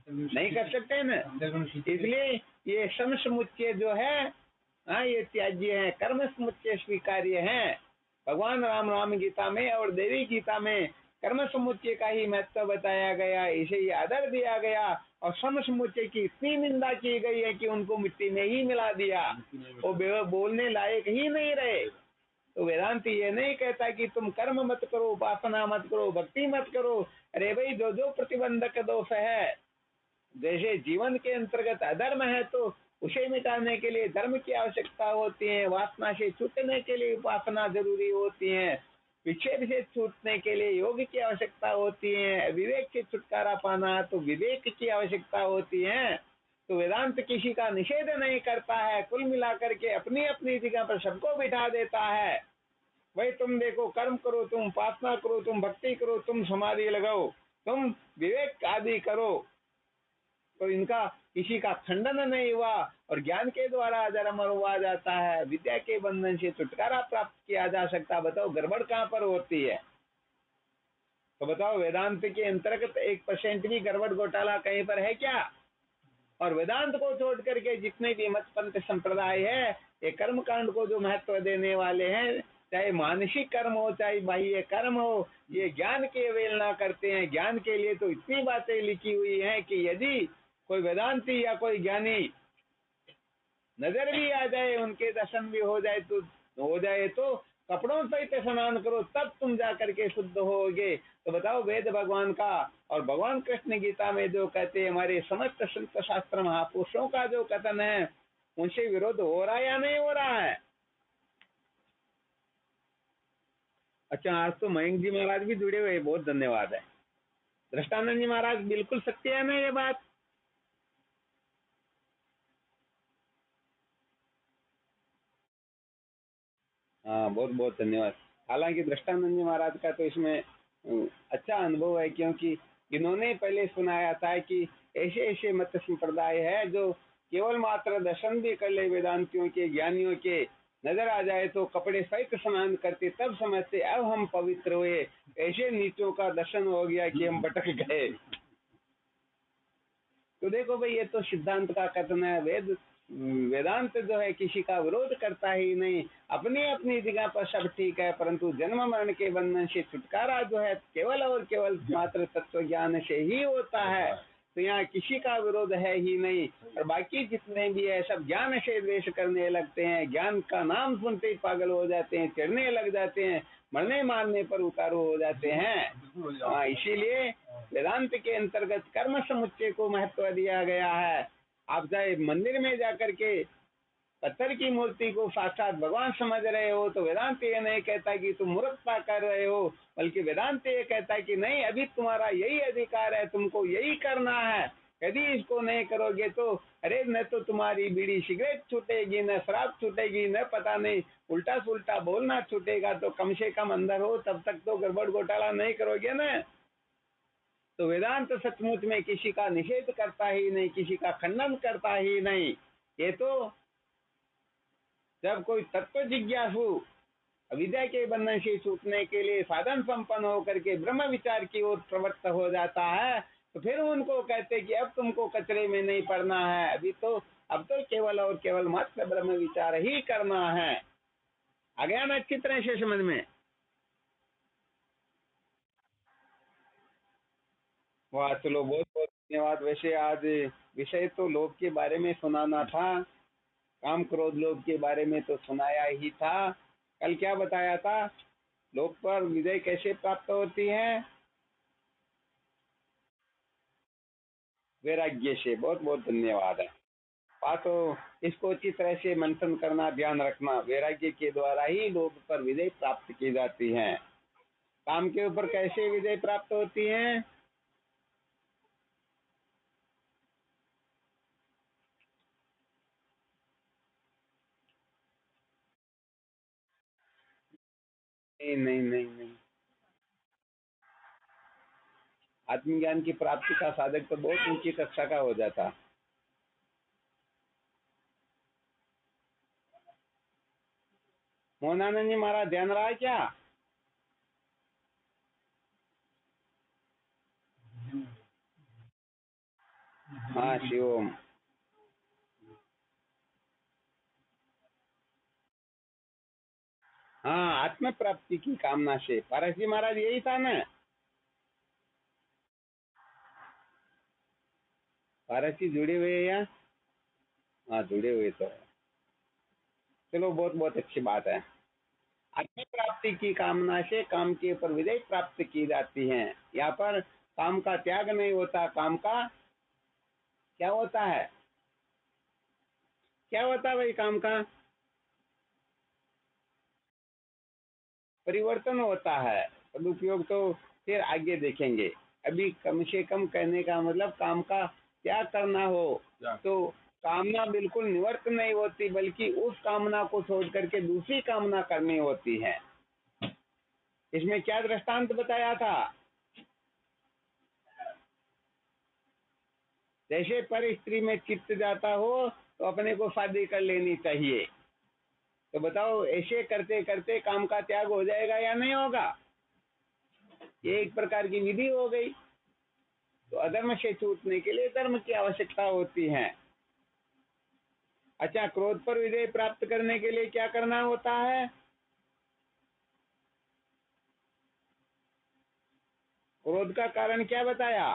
नहीं कर सकते ना। इसलिए ये समसमुच्चय जो है, हाँ, ये त्याज्य है, कर्म समुच्चय स्वीकार्य है। भगवान राम गीता में और देवी गीता में कर्म समुच्चय का ही महत्व बताया गया, इसे ही आदर दिया गया, और सम समुच्चय की इतनी निंदा की गई है कि उनको मिट्टी में ही मिला दिया, वो बोलने लायक ही नहीं रहे। तो वेदांत ये नहीं कहता कि तुम कर्म मत करो, उपासना मत करो, भक्ति मत करो। अरे भाई, जो जो प्रतिबंधक दोष है, जैसे जीवन के अंतर्गत अधर्म है तो उसे मिटाने के लिए धर्म की आवश्यकता होती है, वासना से छूटने के लिए उपासना जरूरी होती है, विक्षेप से छूटने के लिए योग की आवश्यकता होती है, विवेक से छुटकारा पाना तो विवेक की आवश्यकता होती है। तो वेदांत किसी का निषेध नहीं करता है, कुल मिलाकर के अपनी अपनी जगह पर सबको बिठा देता है। भाई तुम देखो, कर्म करो, तुम उपासना करो, तुम भक्ति करो, तुम समाधि लगाओ, तुम विवेक आदि करो, तो इनका किसी का खंडन नहीं हुआ, और ज्ञान के द्वारा अजर अमर हुआ जाता है, विद्या के बंधन से छुटकारा प्राप्त किया जा सकता। बताओ, गड़बड़ कहाँ पर होती है? तो बताओ, वेदांत के अंतर्गत 1% भी गड़बड़ घोटाला कहीं पर है क्या? और वेदांत को छोड़ करके जितने भी मत पंथ संप्रदाय है, ये कर्म कांड को जो महत्व देने वाले हैं, चाहे मानसिक कर्म हो चाहे बाह्य कर्म हो, ये ज्ञान की अवहेलना करते हैं। ज्ञान के लिए तो इतनी बातें लिखी हुई हैं कि यदि कोई वेदांती या कोई ज्ञानी नजर भी आ जाए, उनके दर्शन भी हो जाए तो कपड़ों सहित स्नान करो, तब तुम जा करके शुद्ध होगे। तो बताओ, वेद भगवान का और भगवान कृष्ण गीता में जो कहते हैं, हमारे समस्त संत शास्त्र महापुरुषों का जो कथन है, उनसे विरोध हो रहा है या नहीं हो रहा है? अच्छा, आज तो मयंक जी महाराज भी जुड़े हुए, बहुत धन्यवाद है। दृष्टानंद जी महाराज, बिल्कुल सत्य है ना ये बात? हाँ, बहुत बहुत धन्यवाद। हालांकि दृष्टानंद जी महाराज का तो इसमें अच्छा अनुभव है, क्योंकि इन्होंने पहले सुनाया था कि ऐसे ऐसे मत संप्रदाय है जो केवल मात्र दर्शन भी कर ले वेदांतियों के, ज्ञानियों के, नजर आ जाए तो कपड़े सहित स्नान करते, तब समझते अब हम पवित्र हुए। ऐसे नीचों का दर्शन हो गया कि हम भटक गए। तो देखो भाई, ये तो सिद्धांत का कथन है। वेदांत जो है किसी का विरोध करता ही नहीं, अपनी अपनी जगह पर सब ठीक है, परंतु जन्म मरण के बंधन से छुटकारा जो है केवल और केवल मात्र तत्व ज्ञान से ही होता है। तो यहाँ किसी का विरोध है ही नहीं। और बाकी जितने भी है सब ज्ञान से द्वेष करने लगते हैं, ज्ञान का नाम सुनते ही पागल हो जाते हैं, चिढ़ने लग जाते हैं, मरने मारने पर उतारू हो जाते हैं। इसीलिए वेदांत के अंतर्गत कर्म समुच्चय को महत्व दिया गया है। आप चाहे मंदिर में जाकर के पत्थर की मूर्ति को साक्षात भगवान समझ रहे हो, तो वेदांत ये नहीं कहता कि तुम मूर्खता कर रहे हो, बल्कि वेदांत ये कहता है कि नहीं, अभी तुम्हारा यही अधिकार है, तुमको यही करना है। यदि इसको नहीं करोगे तो अरे न तो तुम्हारी बीड़ी सिगरेट छूटेगी, न शराब छूटेगी, न पता नहीं उल्टा सुल्टा बोलना छूटेगा, तो कम से कम अंदर हो तब तक तो गड़बड़ घोटाला नहीं करोगे ना। तो वेदांत सचमुच में किसी का निषेध करता ही नहीं, किसी का खंडन करता ही नहीं। ये तो जब कोई तत्व जिज्ञासु अविद्या के बंधन से छूटने के लिए साधन संपन्न होकर के ब्रह्म विचार की ओर प्रवृत्त हो जाता है, तो फिर उनको कहते कि अब तुमको कचरे में नहीं पड़ना है, अब तो केवल और केवल मात्र ब्रह्म विचार ही करना है। आ गया ना अच्छी तरह से समझ में? वाह, चलो बहुत बहुत धन्यवाद। वैसे आज विषय तो लोभ के बारे में सुनाना था, काम क्रोध लोभ के बारे में तो सुनाया ही था। कल क्या बताया था? लोभ पर विजय कैसे प्राप्त होती है? वैराग्य से। बहुत बहुत धन्यवाद है। तो इसको अच्छी तरह से मंथन करना, ध्यान रखना। वैराग्य के द्वारा ही लोभ पर विजय प्राप्त की जाती है। काम के ऊपर कैसे विजय प्राप्त होती है? नहीं नहीं नहीं नहीं, आत्मज्ञान की प्राप्ति का साधक तो बहुत ऊंची कक्षा का हो जाता। मोहनानंद जी महाराज, ध्यान रहा है क्या? हाँ शिवम। हाँ, आत्म प्राप्ति की कामना से। पारस जी महाराज यही था ना? पारस जी जुड़े हुए हैं या? हाँ, जुड़े हुए तो है। चलो, बहुत बहुत अच्छी बात है। आत्म प्राप्ति की कामना से काम के ऊपर विजय प्राप्त की जाती है। यहाँ पर काम का त्याग नहीं होता, काम का क्या होता है? क्या होता है भाई काम का? परिवर्तन होता है। सदुपयोग तो फिर आगे देखेंगे। अभी कम से कम कहने का मतलब काम का त्याग करना हो तो कामना बिल्कुल निवर्त नहीं होती, बल्कि उस कामना को छोड़ करके दूसरी कामना करनी होती है। इसमें क्या दृष्टांत बताया था? जैसे पर स्त्री में चित्त जाता हो तो अपने को शादी कर लेनी चाहिए। तो बताओ, ऐसे करते करते काम का त्याग हो जाएगा या नहीं होगा? ये एक प्रकार की विधि हो गई। तो अधर्म से छूटने के लिए धर्म की आवश्यकता होती है। अच्छा, क्रोध पर विजय प्राप्त करने के लिए क्या करना होता है? क्रोध का कारण क्या बताया?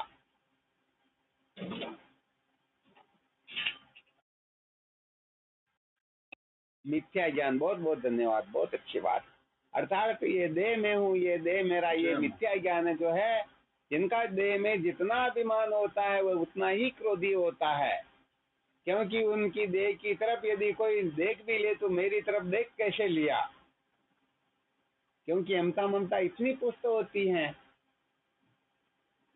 मिथ्या ज्ञान। बहुत बहुत धन्यवाद, बहुत अच्छी बात। अर्थात ये देह में हूँ, ये देह मेरा, ये मिथ्या ज्ञान जो है, जिनका देह में जितना अभिमान होता है वो उतना ही क्रोधी होता है। क्योंकि उनकी देह की तरफ यदि कोई देख भी ले तो मेरी तरफ देख कैसे लिया? क्योंकि ममता ममता इतनी पुष्ट होती है।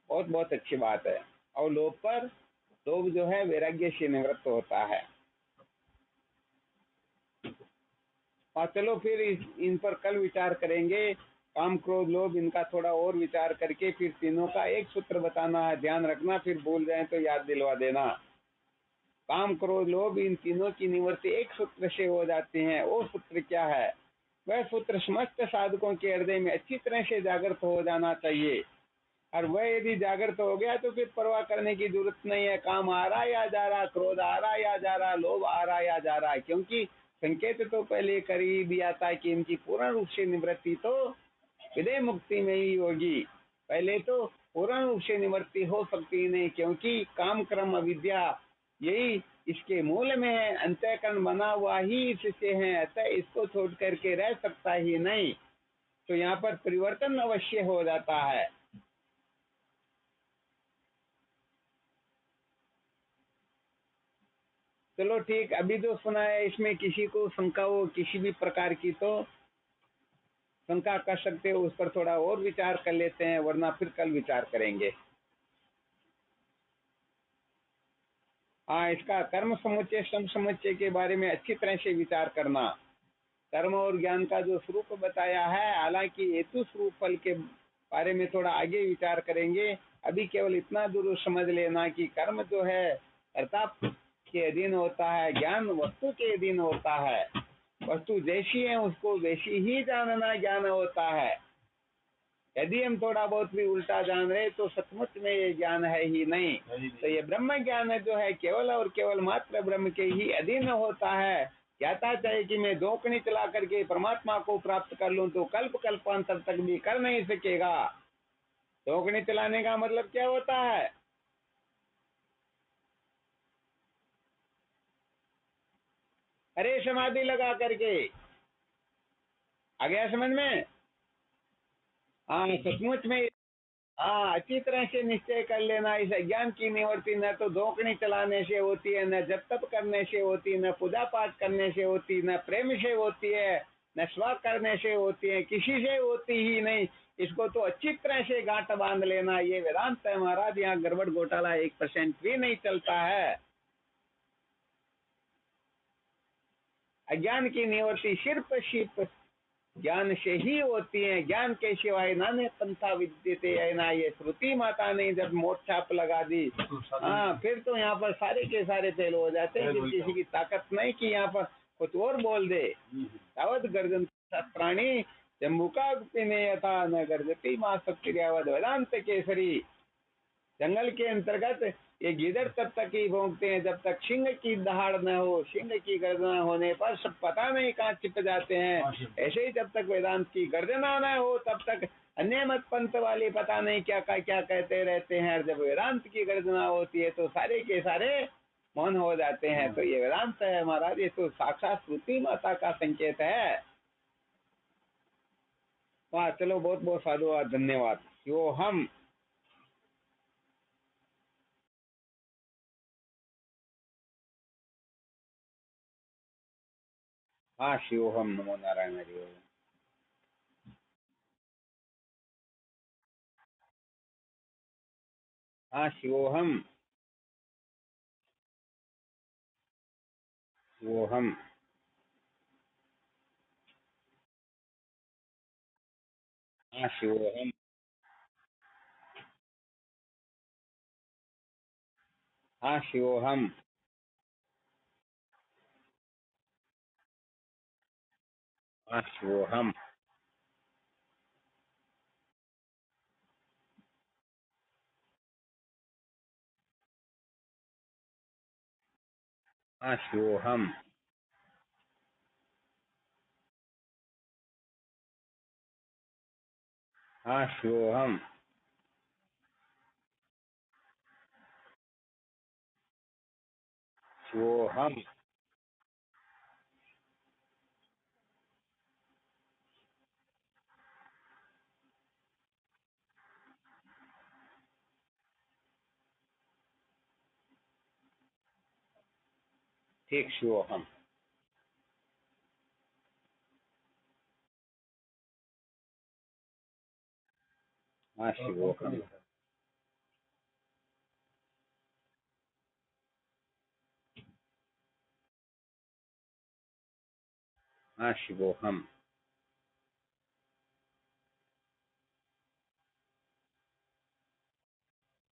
बहुत बहुत अच्छी बात है। और लोभ जो है वैराग्य से निवृत्त होता है। और चलो फिर इन पर कल विचार करेंगे। काम क्रोध लोभ, इनका थोड़ा और विचार करके फिर तीनों का एक सूत्र बताना है। ध्यान रखना, फिर भूल जाए तो याद दिलवा देना। काम क्रोध लोभ, इन तीनों की निवृत्ति एक सूत्र से हो जाती है। वो सूत्र क्या है? वह सूत्र समस्त साधकों के हृदय में अच्छी तरह से जागृत हो जाना चाहिए। और वह यदि जागृत हो गया तो फिर परवाह करने की जरूरत नहीं है। काम आ रहा या जा रहा, क्रोध आ रहा या जा रहा, लोभ आ रहा या जा रहा, क्योंकि संकेत तो पहले कर ही दिया था कि इनकी पूर्ण रूप से निवृत्ति तो विदेह मुक्ति में ही होगी। पहले तो पूर्ण रूप से निवृत्ति हो सकती नहीं, क्योंकि काम क्रम अविद्या यही इसके मूल में है। अंतःकरण बना हुआ ही इससे है, अतः इसको छोड़ करके रह सकता ही नहीं। तो यहाँ पर परिवर्तन अवश्य हो जाता है। चलो ठीक, अभी जो सुना है इसमें किसी को शंका हो किसी भी प्रकार की तो शंका कर सकते हो, उस पर थोड़ा और विचार कर लेते हैं, वरना फिर कल विचार करेंगे। हाँ, इसका कर्म समुच्चय श्रम समुच्चय के बारे में अच्छी तरह से विचार करना। कर्म और ज्ञान का जो स्वरूप बताया है, हालांकि हेतु स्वरूप फल के बारे में थोड़ा आगे विचार करेंगे। अभी केवल इतना जरूर समझ लेना कि कर्म जो है कर्ता के अधीन होता है, ज्ञान वस्तु के अधीन होता है। वस्तु जैसी है उसको वैसी ही जानना ज्ञान होता है। यदि हम थोड़ा बहुत भी उल्टा जान रहे तो सचमुच में ये ज्ञान है ही नहीं। तो ये ब्रह्म ज्ञान जो है केवल और केवल मात्र ब्रह्म के ही अधीन होता है। कहता चाहे कि मैं दौकनी चला करके परमात्मा को प्राप्त कर लूं तो कल्प कल्पांतर तक भी कर नहीं सकेगा। दौकनी चलाने का मतलब क्या होता है? अरे समाधि लगा करके, आ गया समझ में? हाँ, सचमुच में। हाँ, अच्छी तरह से निश्चय कर लेना, इस अज्ञान की निवृत्ति न तो धोखनी चलाने से होती है, न जप तप करने से होती, न पूजा पाठ करने से होती, न प्रेम से होती है, न स्वा करने से होती है, किसी से होती ही नहीं। इसको तो अच्छी तरह से गांठ बांध लेना। ये वेदांत है महाराज, यहाँ गड़बड़ घोटाला 1% भी नहीं चलता है। अज्ञान की निवृत्ति सिर्फ ज्ञान से ही होती है। ज्ञान के सिवाय नाने पंथा विद्यते है ना, ये श्रुति माता ने जब मोक्षाप लगा दी, हाँ, फिर तो यहाँ पर सारे के सारे फेल हो जाते हैं। फिर किसी की ताकत नहीं कि यहाँ पर कुछ और बोल दे। तावत गर्जन प्राणी जम्बुका पिने यथा न गर्जती माँ सत्यावत वेदांत केसरी। जंगल के अंतर्गत ये गिदड़ तब तक ही भोंकते हैं जब तक सिंह की दहाड़ न हो। सिंह की गर्जना होने पर सब पता नहीं कहाँ छिप जाते हैं। ऐसे ही जब तक वेदांत की गर्जना न हो तब तक अन्य मत पंथ वाले पता नहीं क्या क्या कहते रहते हैं। और जब वेदांत की गर्जना होती है तो सारे के सारे मौन हो जाते हैं। तो ये वेदांत है महाराज, ये तो साक्षात श्रुति माता का संकेत है। वाह, चलो बहुत बहुत साधुवाद, धन्यवाद। यो हम। हाँ, शिवोहम, नमो नारायण, हरि ओम। हाँ, शिवोहम। शिवोहम। हाँ, शिवोहम। हाँ, शिवोहम। हाँ, शिवोहम। हाँ, शिवोहम। हाँ, शिवोहम। शिवोहम। ठीक, शिवोहम। हाँ, शिवोहम। हाँ, शिवोहम।